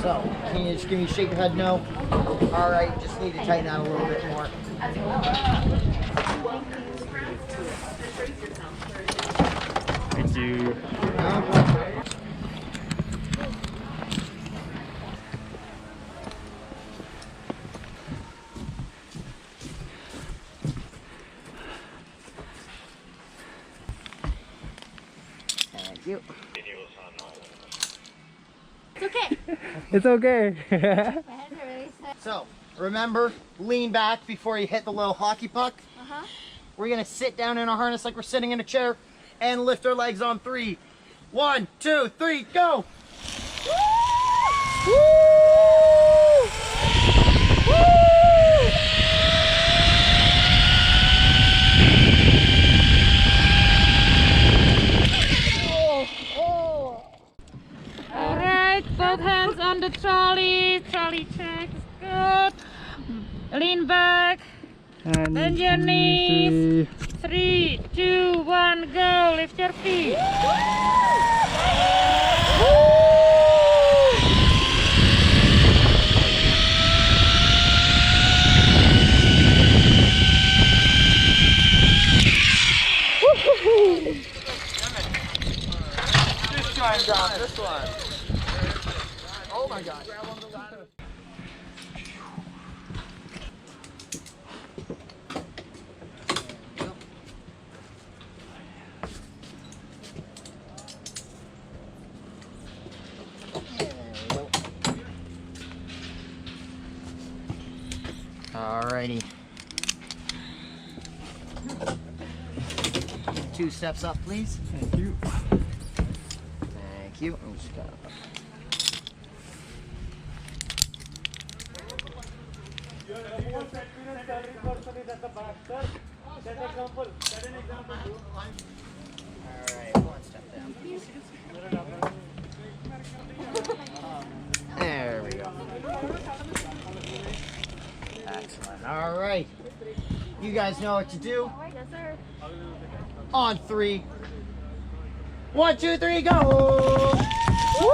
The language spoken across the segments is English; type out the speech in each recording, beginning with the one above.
So, can you just give me a shake your head no? All right, just need to tighten that a little bit more. Thank you. Thank you. It's okay. It's okay. So, remember, lean back before you hit the little hockey puck. We're gonna sit down in our harness like we're sitting in a chair and lift our legs on 3. 1, 2, 3, go! Woo! Woo! Alright, both hands on the trolley. Trolley checks. Good. Lean back. And Bend your knees. 3, 2, 1, go. Lift your feet. Just try and drop this one. Oh my god. Alrighty. 2 steps up, please. Thank you. Thank you. I'm just gonna... Alright, 1 step down. There we go. Excellent. Alright. You guys know what to do. Yes, sir. On 3. 1, 2, 3, go! Woo!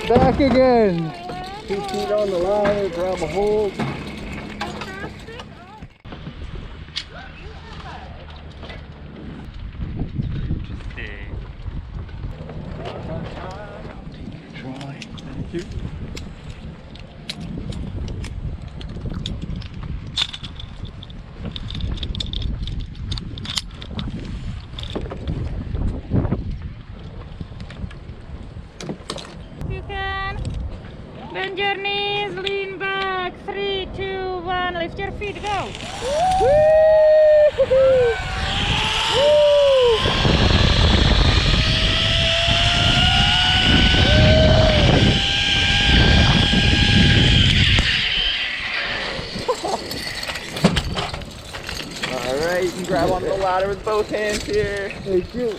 Back again. 2 feet on the line, grab a hold. Thank you. You can. Bend your knees, lean back. 3, 2, 1, lift your feet, go. Alright, you can grab onto the ladder with both hands here. Thank you.